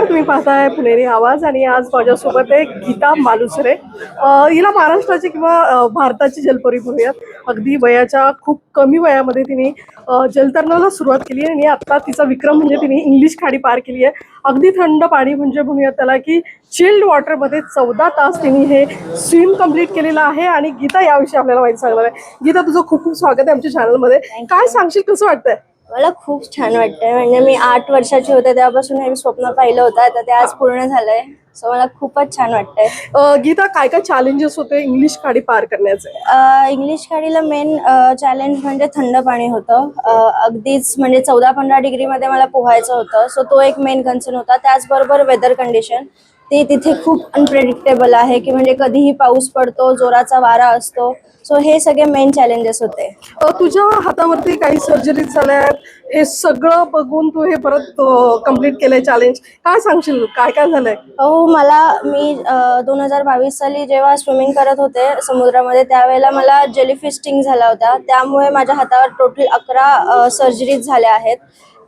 नमस्कार, तुम्ही पाहताय पुणेरी आवाज आणि आज माझ्यासोबत आहे गीता मालुसरे। हिला महाराष्ट्राची किंवा भारताची जलपरी म्हणूयात। अगदी वयाच्या खूप कमी वयामध्ये तिने जलतरणाला सुरुवात केली आणि आता तिचा विक्रम म्हणजे तिने इंग्लिश खाडी पार केली आहे। अगदी थंड पाणी म्हणजे म्हणूयात त्याला की चिल्ड वॉटरमध्ये 14 तास तिने हे स्विम कंप्लीट केलेलं आहे। आणि गीता याविषयी आपल्याला माहिती सांगणार आहे। गीता, तुझं खूप खूप स्वागत आहे आमच्या चॅनलमध्ये। काय सांगशील, कसं वाटतंय? मला खूप छान वाटतंय। म्हणजे मी 8 वर्षाची होते तेव्हापासून हे स्वप्न पाहिलं होतं, आता ते आज पूर्ण झालंय। सो मला खूपच छान वाटतंय। गीता, काय काय चॅलेंजेस होते इंग्लिश खाडी पार करण्याचे? इंग्लिश खाडीला मेन चॅलेंज म्हणजे थंड पाणी होतं। अगदीच म्हणजे 14-15 डिग्रीमध्ये मला पोहायचं होतं। सो तो एक मेन कन्सर्न होता। त्याचबरोबर वेदर कंडिशन ती तिथे खूप अनप्रेडिक्टेबल आहे की म्हणजे कधीही पाऊस पडतो, जोराचा वारा असतो। सो हे सगळे मेन चॅलेंजेस होते। तुझ्या हातावरती काही सर्जरी झाल्या, हे सगळं बघून तू हे परत कंप्लीट केलंय चॅलेंज। काय सांगशील, काय काय झालंय? मी 2022 साली जेव्हा स्विमिंग करत होते समुद्रामध्ये, त्यावेळेला मला जेलीफिश स्टिंग झाला होता। त्यामुळे माझ्या हातावर टोटल 11 सर्जरीज झाल्या आहेत।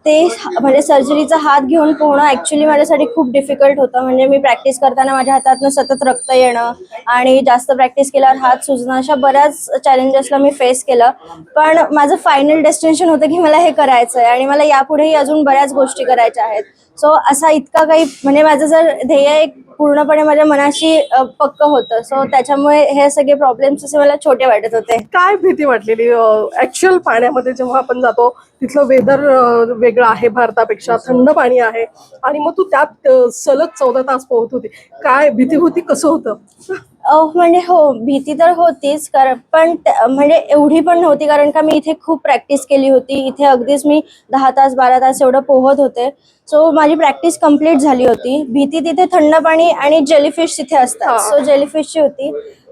ते म्हणजे सर्जरीचा हात घेऊन पोहणं ॲक्च्युली माझ्यासाठी खूप डिफिकल्ट होतं। म्हणजे मी प्रॅक्टिस करताना माझ्या हातातनं सतत रक्त येणं आणि जास्त प्रॅक्टिस केल्यावर हात सुजणं, अशा बऱ्याच चॅलेंजेसला मी फेस केलं। पण माझं फायनल डेस्टिनेशन होतं की मला हे करायचं आहे आणि मला यापुढेही अजून बऱ्याच गोष्टी करायच्या आहेत। सो असा इतका काही म्हणजे माझं जर ध्येय एक पूर्णपणे माझ्या मनाशी पक्क होतं। सो त्याच्यामुळे हे सगळे प्रॉब्लेम्स असे मला छोटे वाटत होते। काय भीती वाटलेली ऍक्च्युअल पाण्यामध्ये जेव्हा आपण जातो तिथलं वेदर वेगळं आहे, भारतापेक्षा थंड पाणी आहे आणि मग तू त्यात सलग 14 तास पोहत होती, काय भीती होती, कसं होतं? म्हणजे हो, भीती तर होतीच, पण म्हणजे एवढी पण नव्हती, कारण का मी इथे खूप प्रॅक्टिस केली होती। इथे अगदीच मी 10 तास 12 तास एवढं पोहत होते। सो माझी प्रॅक्टिस कंप्लीट झाली होती। भीती तिथे थंड पाणी आणि जेलीफिश तिथे असतात, सो जेलीफिशची होती।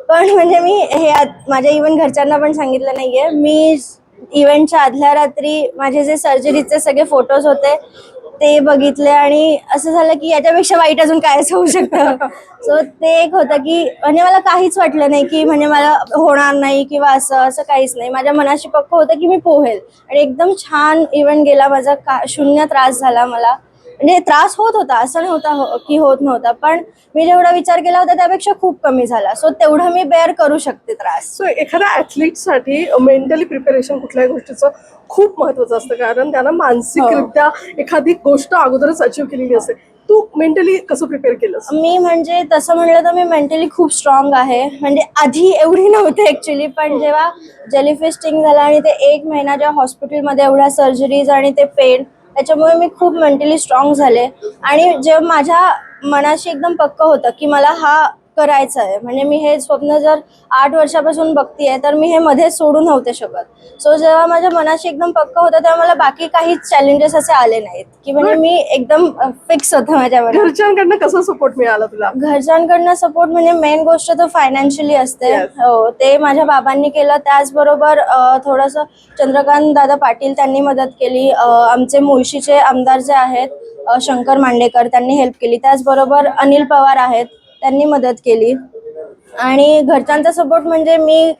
पण म्हणजे मी हे माझ्या इव्हन घरच्यांना पण सांगितलं नाहीये। मी इव्हेंटच्या आदल्या रात्री माझे जे सर्जरीचे सगळे फोटोज होते ते बघितले आणि असं झालं की याच्यापेक्षा वाईट अजून कायच होऊ शकतं। सो ते एक होतं की म्हणजे मला काहीच वाटलं नाही की म्हणजे मला होणार नाही किंवा असं काहीच नाही। माझ्या मनाशी पक्क होतं की मी पोहेल आणि एकदम छान इव्हेंट गेला माझा। शून्य त्रास झाला मला। म्हणजे त्रास होत होता, असं नव्हता की होत नव्हता, पण मी जेवढा विचार केला होता त्यापेक्षा खूप कमी झाला। सो तेवढं मी बेअर करू शकते त्रास। सो एखाद्या ॲथलीटसाठी मेंटली प्रिपरेशन कुठल्याही गोष्टीचं खूप महत्त्वाचं असतं, कारण त्यांना मानसिकरित्या एखादी गोष्ट अगोदरच अचीव केलेली असते। तू मेंटली कसं प्रिपेअर केलंस? मी म्हणजे तसं म्हणलं तर मी मेंटली खूप स्ट्रॉंग आहे। म्हणजे आधी एवढी नव्हते ॲक्च्युली, पण जेव्हा जेलीफिश स्टिंग झाला आणि ते 1 महिना जेव्हा हॉस्पिटलमध्ये एवढ्या सर्जरीज आणि ते पेन, त्याच्यामुळे मी खूप मेंटली स्ट्रॉंग झाले। आणि जेव्हा माझ्या मनाशी एकदम पक्क होतं की मला हा करायचं आहे, म्हणजे मी हे स्वप्न जर 8 वर्षापासून बघतीये तर मी हे मध्येच सोडू नव्हते शकत। सो जेव्हा माझ्या मनाशी एकदम पक्क होतं तेव्हा मला बाकी काहीच चॅलेंजेस असे आले नाहीत की म्हणजे मी एकदम फिक्स होतं माझ्यावर। घरच्यांकडनं कसा सपोर्ट मिळाला तुला? घरच्यांकडनं सपोर्ट म्हणजे मेन गोष्ट तर फायनान्शियली असते। हो, ते माझ्या बाबांनी केलं। त्याचबरोबर थोडंसं चंद्रकांत दादा पाटील त्यांनी मदत केली। आमचे मुळशीचे आमदार जे आहेत शंकर मांडेकर, त्यांनी हेल्प केली। त्याचबरोबर अनिल पवार आहेत, त्यांनी मदत केली। आणि घरच्यांचा सपोर्ट म्हणजे मी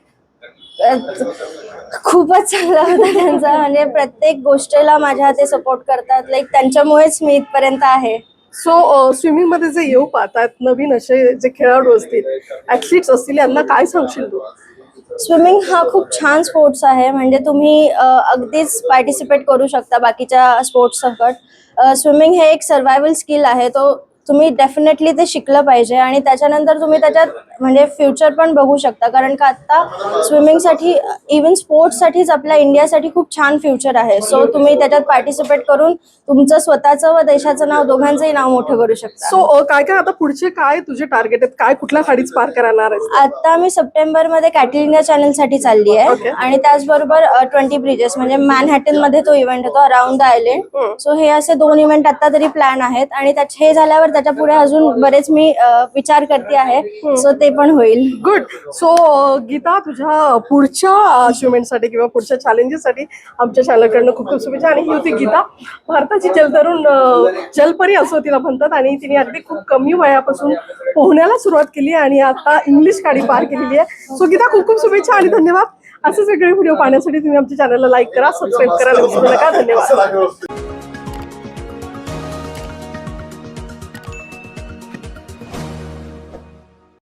खूपच चांगला होता त्यांचा। म्हणजे प्रत्येक गोष्टीला माझ्या ते सपोर्ट करतात, लाईक त्यांच्यामुळेच मी इथपर्यंत आहे। सो स्विमिंग मध्ये जे येऊ पाहतात नवीन असे जे खेळाडू असतील, ॲथलीट्स असतील, यांना काय सांगशील तू? स्विमिंग हा खूप छान स्पोर्ट्स आहे। म्हणजे तुम्ही अगदीच पार्टिसिपेट करू शकता बाकीच्या स्पोर्ट्स सकट। स्विमिंग हे एक सर्वायवल स्किल आहे, तो तुम्ही डेफिनेटली ते शिकलं पाहिजे आणि त्याच्यानंतर तुम्ही त्याच्यात म्हणजे फ्युचर पण बघू शकता, कारण का आत्ता स्विमिंगसाठी इव्हन स्पोर्ट्ससाठीच आपल्या इंडियासाठी खूप छान फ्युचर आहे। सो तुम्ही त्याच्यात पार्टिसिपेट करून तुमचं स्वतःचं व देशाचं नाव, दोघांचंही नाव मोठं करू शकता। सो काय काय आता पुढचे काय तुझे टार्गेट आहेत, काय कुठल्या खाडीच पार करणार आहेस? आता मी सप्टेंबरमध्ये कॅटल इंडिया चॅनलसाठी चालली आहे आणि त्याचबरोबर 20 ब्रिजेस म्हणजे मॅनहॅटनमध्ये तो इव्हेंट होतो अराउंड द आयलंड। सो हे असे 2 इव्हेंट आता तरी प्लॅन आहेत आणि हे झाल्यावर त्याच्या पुढे अजून बरेच मी विचार करते आहे। सो ते पण होईल। गुड। सो गीता, तुझ्या पुढच्या अचिव्हमेंटसाठी किंवा पुढच्या चॅलेंजेससाठी आमच्या चॅनलकडनं खूप खूप शुभेच्छा। आणि ही होती गीता, भारताची जलतरुण जलपरी असं तिला म्हणतात आणि तिने अगदी खूप कमी वयापासून पोहण्याला सुरुवात केली आणि आता इंग्लिश खाडी पार केलेली आहे। सो गीता, खूप खूप शुभेच्छा आणि धन्यवाद। असेच वेगळे व्हिडिओ पाहण्यासाठी तुम्ही आमच्या चॅनलला लाईक करा, सबस्क्राईब करायला विसरू नका। धन्यवाद।